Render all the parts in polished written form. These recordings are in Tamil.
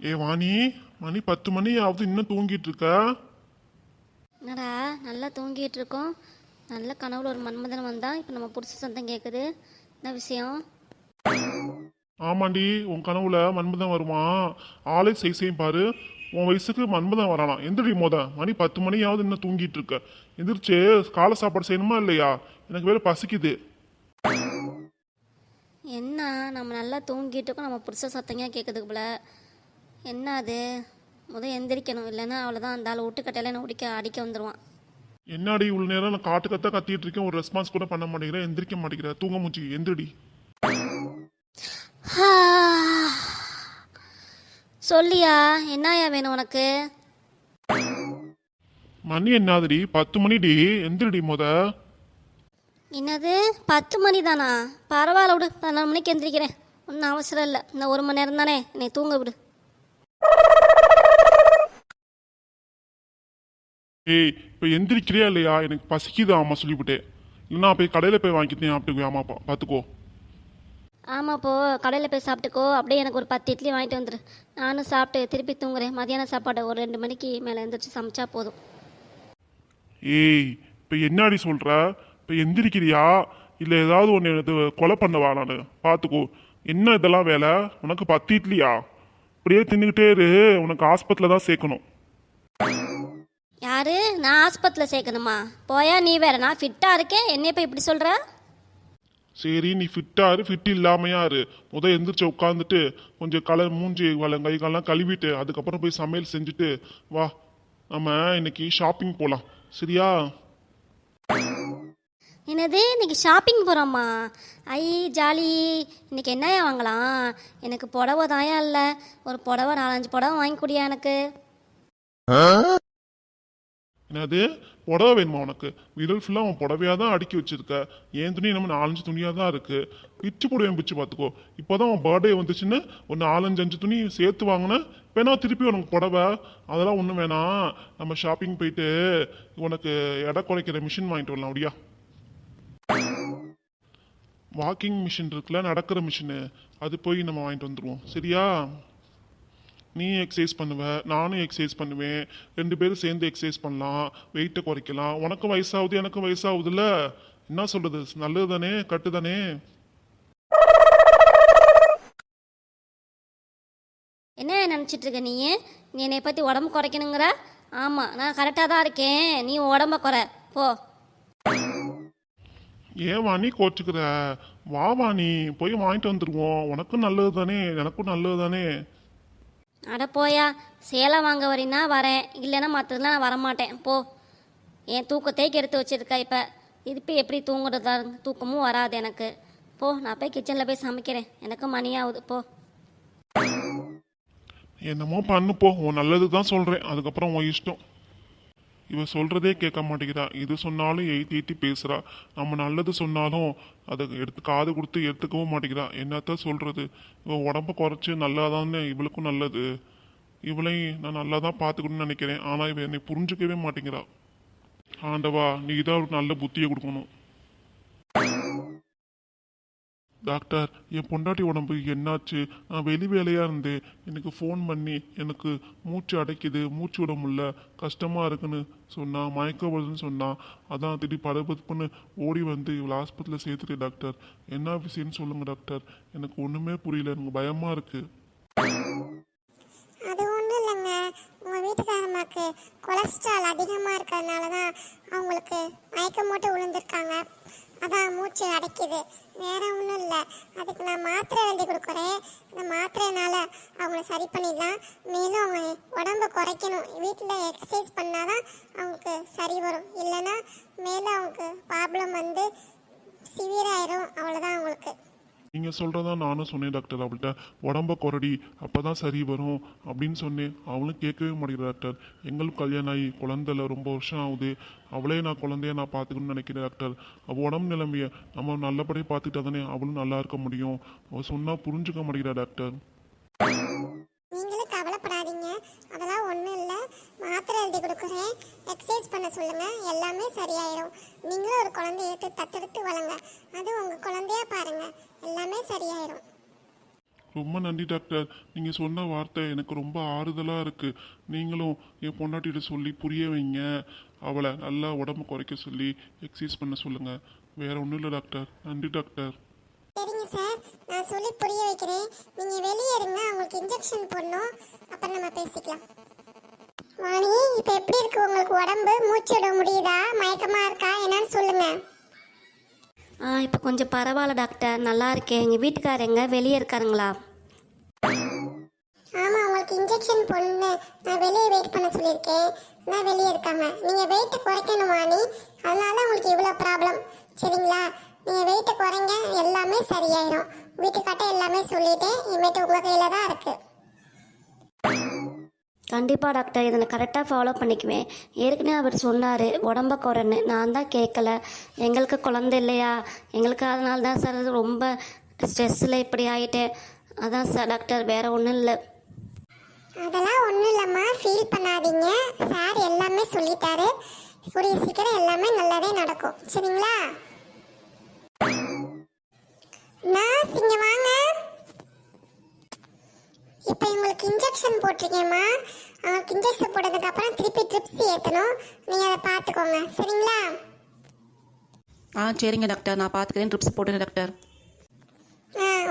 ஏ வாணி, மணி 10 மணி ஆகுது, இன்னும் தூங்கிட்டு இருக்க? என்னடா நல்லா தூங்கிட்டு இருக்கோம். நல்ல கனவுல ஒரு மன்மதன் வந்தான். இப்போ நம்ம புடிச்ச சத்தம் கேட்குது. என்ன விஷயம்? ஆமாண்டி, உன் கனவுல மன்மதன் வருவான். ஆளே செய்யும் பாரு. உன் வயசுக்கு மன்மதன் வரானாம். எந்திரி மணி 10 மணியாவது இன்னும் தூங்கிட்டு இருக்க. எந்திரிச்சு காலை சாப்பாடு செய்யணுமா இல்லையா? எனக்கு வேற பசிக்குது. என்ன, நம்ம நல்லா தூங்கிட்டு இருக்கோம், நம்ம புடிச்ச சத்தங்க கேட்குது போல. என்ன அது? எந்திரிக்கணும், இல்லைன்னா அவ்வளோதான். அந்த ஆள் விட்டுக்கட்டையில என்ன அடிக்க வந்துடுவான். என்னடி இவ்வளவு நேரம் நான் காட்டு கத்தா கத்திட்டு இருக்கேன், ஒரு ரெஸ்பான்ஸ் கூட பண்ண மாட்டேங்கிறேன், எந்திரிக்க மாட்டேங்கிற. தூங்க மூச்சு எந்திரடி. சொல்லியா, என்னயா வேணும் உனக்கு? மணி என்னாதுடி? 10 மணிடி. எந்திரடி என்னது 10 மணி தானா? பரவாயில்ல விடு, 11 மணிக்கு எந்திரிக்கிறேன். ஒன்றும் அவசரம் இல்லை, இந்த 1 மணி நேரம் தானே, என்னை தூங்க விடு. ஏய், இப்போ எந்திரிக்கிறியா இல்லையா? எனக்கு பசிக்குது ஆமா சொல்லிவிட்டேன். இல்லைன்னா போய் கடையில் போய் வாங்கிட்டேன் சாப்பிட்டுக்குவேன். ஆமாப்பா பார்த்துக்கோ. ஆமாம், போ கடையில் போய் சாப்பிட்டுக்கோ. அப்படியே எனக்கு ஒரு 10 இட்லி வாங்கிட்டு வந்துடு. நானும் சாப்பிட்டு திருப்பி தூங்குறேன். மதியான சாப்பாடு ஒரு 2 மணிக்கு மேலே எந்திரிச்சு சமைச்சா போதும். ஏய், இப்போ என்னடி சொல்கிற? இப்போ எந்திரிக்கிறியா இல்லை ஏதாவது ஒன்று எனக்கு கொலை பண்ணவா? நான் பார்த்துக்கோ. என்ன இதெல்லாம் வேலை? உனக்கு 10 இட்லியா? இப்படியே தின்னுக்கிட்டே இரு, உனக்கு ஆஸ்பத்திரியில் தான் சேர்க்கணும். யாரு? நான் ஆஸ்பத்திரியில் சேர்க்கணுமா? போயா நீ வேற. நான் ஃபிட்டாக இருக்கேன், என்னைய போய் இப்படி சொல்கிற? சரி, நீ ஃபிட்டா இரு, ஃபிட் இல்லாமையா இரு. எந்திரிச்சு உட்காந்துட்டு கொஞ்சம் மூஞ்சி கை காலெல்லாம் கழுவிட்டு அதுக்கப்புறம் போய் சமையல் செஞ்சுட்டு வா. நம்ம இன்னைக்கு ஷாப்பிங் போகலாம், சரியா? என்னது, இன்னைக்கு ஷாப்பிங் போகிறோம்மா? ஐ ஜாலி. இன்னைக்கு என்னையா வாங்கலாம்? எனக்கு புடவை தாயா இல்லை. ஒரு புடவை 4-5 புடவை வாங்கி கொடுயா எனக்கு. என்னது புடவை வேணுமா உனக்கு? விரல் ஃபுல்லாக உன் புடவையாக தான் அடுக்கி வச்சிருக்க. என் துணி நம்ம 4-5 துணியாக தான் இருக்கு. பிச்சு போடுவேன், பிச்சு பார்த்துக்கோ. இப்போதான் உன் பர்த்டே வந்துச்சுன்னு ஒரு 4-5 துணி சேர்த்து வாங்கினேன். வேணா திருப்பி உனக்கு புடவை அதெல்லாம் ஒன்றும் வேணாம். நம்ம ஷாப்பிங் போயிட்டு உனக்கு எடை குறைக்கிற மிஷின் வாங்கிட்டு வரலாம். அப்படியா? வாக்கிங் மிஷின் இருக்குல்ல, நடக்கிற மிஷினு, அது போய் நம்ம வாங்கிட்டு வந்துடுவோம், சரியா? நீ எக்ஸசைஸ் பண்ணுவ, நானும் எக்ஸசைஸ் பண்ணுவேன். 2 பேரும் சேர்ந்து எக்ஸசைஸ் பண்ணலாம், வெயிட்டை குறைக்கலாம். உனக்கும் வயசாகுது, எனக்கும் வயசாகுதுல்ல. என்ன சொல்றது, நல்லது தானே, கட்டு தானே. என்ன நினச்சிட்டு இருக்க நீ? நீ என்னை பற்றி உடம்பு குறைக்கணுங்கிற? ஆமாம், நான் கரெக்டாக தான் இருக்கேன். நீ உடம்ப குறை போ. ஏன் வாணி கோச்சுக்கிற? வா வாணி, போய் வாங்கிட்டு வந்துடுவோம். உனக்கும் நல்லது தானே, எனக்கும் நல்லது தானே. அட போயா. சேலை வாங்க வரீன்னா வரேன், இல்லைன்னா மற்றதுலாம் நான் வரமாட்டேன். போ. என் தூக்கத்தை கெடுத்து வச்சிருக்க. இப்போ திருப்பி எப்படி தூங்குறதா? தூக்கமும் வராது எனக்கு. போ, நான் போய் கிச்சனில் போய் சமைக்கிறேன். எனக்கும் மணி ஆகுது. போ. என்னமோ பண்ணு போ, உன் நல்லது தான் சொல்கிறேன், அதுக்கப்புறம் உன் இஷ்டம். இவ சொல்கிறதே கேட்க மாட்டேங்கிறா. இது சொன்னாலும் எய்த்தி பேசுகிறா. நம்ம நல்லது சொன்னாலும் அதை காது கொடுத்து எடுத்துக்கவும் மாட்டேங்கிறா. என்னத்த சொல்கிறது? இவன் உடம்ப குறைச்சி நல்லா தானே இவளுக்கும் நல்லது. இவளையும் நான் நல்லா தான் பார்த்துக்கணும்னு நினைக்கிறேன். ஆனால் இவ என்னை புரிஞ்சுக்கவே மாட்டேங்கிறா. ஆண்டவா, நீ தான் அவளுக்கு நல்ல புத்தியை கொடுக்கணும். டாக்டர், என் பொண்டாட்டி உடம்பு என்னாச்சு? நான் வெளி வேலையாக இருந்தேன். எனக்கு ஃபோன் பண்ணி எனக்கு மூச்சு அடைக்குது, மூச்சு விட முடியல, கஷ்டமாக இருக்குன்னு சொன்னா, மயக்க வருதுன்னு சொன்னா. அதான் திடீர் படபடப்புன்னு ஓடி வந்து இவ்வளோ ஆஸ்பத்திரியில் சேர்த்துட்டேன் டாக்டர். என்ன விஷயம்னு சொல்லுங்கள் டாக்டர். எனக்கு ஒன்றுமே புரியல, எனக்கு பயமாக இருக்குது. அது ஒன்றும் இல்லைங்க, உங்கள் வீட்டுக்காரம்மாக்கு கொலஸ்ட்ரால் அதிகமாக இருக்கிறதுனால தான் அவங்களுக்கு மயக்கம் போட்டு விழுந்திருக்காங்க. அதான் மூச்சு அடைக்குது, வேற ஒன்றும் இல்லை. அதுக்கு நான் மாத்திரை எழுதி கொடுக்குறேன். அந்த மாத்திரையினால அவங்கள சரி பண்ணிடலாம். மேலும் அவங்க உடம்பை குறைக்கணும். வீட்டில் எக்ஸசைஸ் பண்ணால் தான் அவங்களுக்கு சரி வரும். இல்லைன்னா மேலே அவங்களுக்கு ப்ராப்ளம் வந்து சிவியராயிரும். அவ்வளோதான் அவங்களுக்கு. நீங்கள் சொல்கிறதா நானும் சொன்னேன் டாக்டர் அவள்கிட்ட. உடம்ப குறடி, அப்போ தான் சரி வரும் அப்படின்னு சொன்னேன். அவளும் கேட்கவே மாட்டேங்கிற டாக்டர். எங்களுக்கு கல்யாணம் ஆகி குழந்தைல ரொம்ப வருஷம் ஆகுது. அவளே நான் குழந்தைய நான் பார்த்துக்கணும்னு நினைக்கிறேன் டாக்டர். அவள் உடம்பு நிலைமையை நம்ம நல்லபடியாக பார்த்துக்கிட்டா தானே அவளும் நல்லா இருக்க முடியும். அவள் சொன்னால் புரிஞ்சுக்க மாட்டேங்கிறா டாக்டர். நீங்களும் கவலைப்படாதீங்க, அதெல்லாம் ஒன்றும் இல்லை. மாத்திரை எழுதி கொடுக்குறேன், எக்ஸசைஸ் பண்ண சொல்லுங்கள், எல்லாமே சரியாயிடும். நீங்களும் ஒரு குழந்தைய தத்தெடுத்து வளங்க, அது உங்கள் குழந்தையா பாருங்கள், எல்லாமே சரியாயிடும். ரொம்ப நன்றி டாக்டர். நீங்கள் சொன்ன வார்த்தை எனக்கு ரொம்ப ஆறுதலாக இருக்குது. நீங்களும் என் பொண்டாட்டிகிட்ட சொல்லி புரிய வைங்க. அவளை நல்லா உடம்பு குறைக்க சொல்லி எக்ஸசைஸ் பண்ண சொல்லுங்கள். வேற ஒன்றும் இல்லை டாக்டர். நன்றி டாக்டர். சரிங்க சார், நான் சொல்லி புரிய வைக்கிறேன். நீங்க வெளியே இருங்க, உங்களுக்கு இன்ஜெக்ஷன் போடணும். அப்புறம் நம்ம பேசிக்கலாம். வாணி, இப்போ எப்படி இருக்கு உங்களுக்கு உடம்பு? மூச்சு விட முடியுதா? மயக்கமா இருக்கா? என்னன்னு சொல்லுங்க. இப்போ கொஞ்சம் பரவாயில்ல டாக்டர், நல்லா இருக்கேன். எங்கள் வீட்டுக்காரங்க வெளியே இருக்காருங்களா? ஆமா, உங்களுக்கு இன்ஜெக்ஷன் போடணும். நான் வெளியே வெயிட் பண்ண சொல்லியிருக்கேன். நான் வெளியே இருக்காங்க. நீங்க வெயிட் குறைக்கணும் வாணி, அதனால தான் உங்களுக்கு இவ்வளோ ப்ராப்ளம். சரிங்களா? நீங்க வெயிட் குறைங்க, எல்லாமே சரியாயிரும். வீட்டுக்காட்ட எல்லாமே சொல்லிட்டேன். இனிமேட்டு உங்க கையில தான் இருக்கு. கண்டிப்பாக டாக்டர், இதை நான் கரெக்டாக ஃபாலோ பண்ணிக்குவேன். ஏற்கனவே அவர் சொன்னார் உடம்ப குறைன்னு, நான் தான் கேட்கல. எங்களுக்கு குழந்தை இல்லையா, எங்களுக்கு அதனால தான் சார் ரொம்ப ஸ்ட்ரெஸ்ஸில் இப்படி ஆகிட்டேன். அதான் சார் டாக்டர், வேற ஒன்றும் இல்லை. அதெல்லாம் ஒன்றும் இல்லைம்மா, ஃபீல் பண்ணாதீங்க. சார் எல்லாமே சொல்லிட்டாரு. கூடிய சீக்கிரம் எல்லாமே நல்லதே நடக்கும். சரிங்களா? நர்ஸ், இங்க வாங்க. இப்போ உங்களுக்கு இன்ஜெக்ஷன் போட்டிருக்கேம்மா. அவங்களுக்கு இன்ஜெக்ஷன் போட்டதுக்கு அப்புறம் திருப்பி ட்ரிப்ஸ் ஏற்றணும். நீங்கள் அதை பார்த்துக்கோங்க. சரிங்களா? சரிங்க டாக்டர், நான் பார்த்துக்கிறேன். ட்ரிப்ஸ் போட்டுறேன் டாக்டர்.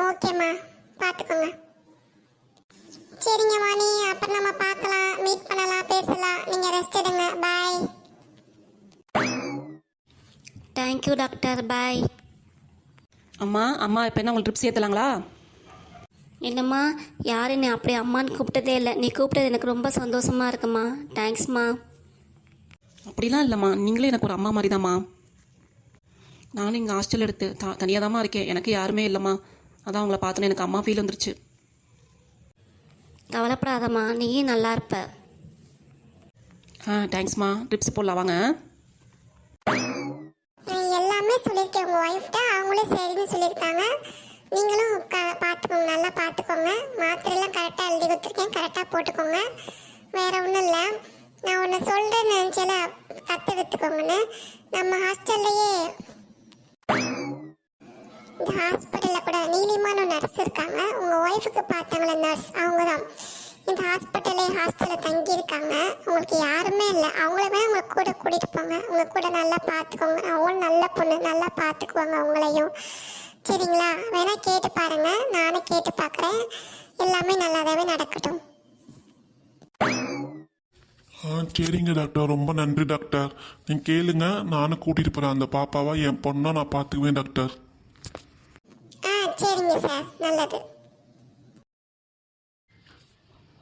ஓகேம்மா, பார்த்துக்கோங்க. சரிங்க வாணி, அப்புறம் நம்ம பார்க்கலாம், மீட் பண்ணலாம், பேசலாம். நீங்கள் ரெஸ்ட் எடுங்க. பாய். தேங்க்யூ டாக்டர், பாய். அம்மா இப்போ என்ன உங்களுக்கு ட்ரிப்ஸ் ஏற்றலாங்களா? என்னம்மா, யார் என்னை அப்படி அம்மான்னு கூப்பிட்டதே இல்லை. நீ கூப்பிட்டது எனக்கு ரொம்ப சந்தோஷமாக இருக்குமா. தேங்க்ஸ்மா. அப்படிலாம் இல்லைம்மா, நீங்களே எனக்கு ஒரு அம்மா மாதிரி தாம்மா. நானும் இங்கே ஹாஸ்டல் எடுத்து தனியாக தாம்மா இருக்கேன். எனக்கு யாருமே இல்லைம்மா. அதான் உங்களை பார்த்தோன்னே எனக்கு அம்மா ஃபீல் வந்துருச்சு. கவலைப்படாதம்மா, நீயும் நல்லா இருப்ப. தேங்க்ஸ்மா. ட்ரிப்ஸ் போடலாம் வாங்க. நான் எல்லாமே சொல்லியிருக்கேன் உங்கள் ஒய்ஃப்ட்ட. அவங்களும் சரின்னு சொல்லியிருக்காங்க. நீங்களும் பார்த்துக்கோங்க, நல்லா பார்த்துக்கோங்க. மாத்திரைலாம் கரெக்டாக எழுதி கொடுத்துருக்கேன், கரெக்டாக போட்டுக்கோங்க. வேற ஒன்றும் இல்லை. நான் ஒன்று சொல்கிறேன்னு நினச்சல, கற்றுக்கிட்டுக்கோங்கன்னு. நம்ம ஹாஸ்டல்லையே இந்த ஹாஸ்பிட்டலில் கூட நீலிமான நர்ஸ் இருக்காங்க. உங்கள் ஒய்ஃபுக்கு பார்த்தாங்களே நர்ஸ், அவங்க தான் இந்த ஹாஸ்டலில் தங்கியிருக்காங்க. உங்களுக்கு யாருமே இல்லை. அவங்கள வேணா உங்களை கூட கூட்டிகிட்டு போங்க. உங்கள் கூட நல்லா பார்த்துக்கோங்க. அவங்களும் நல்ல பொண்ணு, நல்லா பார்த்துக்குவாங்க உங்களையும். சரிங்களா? வேணா கேட்டு பாருங்க. நானும் கேட்டு பார்க்குறேன். எல்லாமே நல்லாவே நடக்கட்டும். சரிங்க டாக்டர், ரொம்ப நன்றி டாக்டர். நீங்கள் கேளுங்க, நானும் கூட்டிகிட்டு போகிறேன் அந்த பாப்பாவை. என் பொண்ணை நான் பார்த்துக்குவேன் டாக்டர். சரிங்க சார், நல்லது.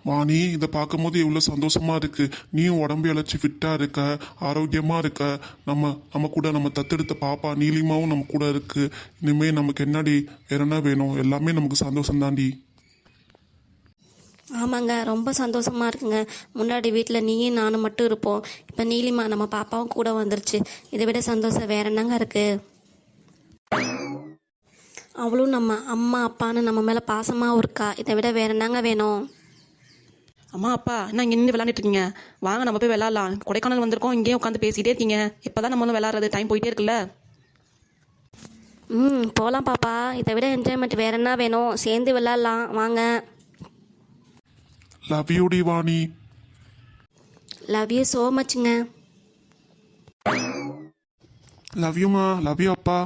வாணி, இதை பார்க்கும்போது எவ்வளோ சந்தோஷமா இருக்கு. நீயும் உடம்பு இழைச்சி ஃபிட்டாக இருக்க, ஆரோக்கியமாக இருக்க. நம்ம கூட நம்ம தத்தெடுத்த பாப்பா நீலிமாவும் நம்ம கூட இருக்கு. இனிமேல் நமக்கு என்னடி வேற என்ன வேணும்? எல்லாமே நமக்கு சந்தோஷம் தாண்டி. ஆமாங்க, ரொம்ப சந்தோஷமாக இருக்குங்க. முன்னாடி வீட்டில் நீயும் நானும் மட்டும் இருப்போம். இப்போ நீலிமா நம்ம பாப்பாவும் கூட வந்துருச்சு. இதை விட சந்தோஷம் வேற என்னங்க இருக்குது? அவளும் நம்ம அம்மா அப்பான்னு நம்ம மேலே பாசமாகவும் இருக்கா. இதை விட வேற என்னங்க வேணும்? அம்மா அப்பா என்ன இங்கே நின்று விளாண்டுட்டு இருக்கீங்க? வாங்க நம்ம போய் விளாட்லாம். கொடைக்கானல் வந்திருக்கோம், இங்கேயே உட்காந்து பேசிகிட்டே இருக்கீங்க. இப்போ தான் நம்மளும் விளாட்றது, டைம் போயிட்டே இருக்குல்ல. போகலாம் பாப்பா. இதை விட என்ஜாய்மெண்ட் வேற என்ன வேணும்? சேர்ந்து விளாட்லாம் வாங்க. லவ் யூ டி வாணி. லவ் யூ ஸோ மச்ங்க. லவ் யூமா. லவ் யூ அப்பா.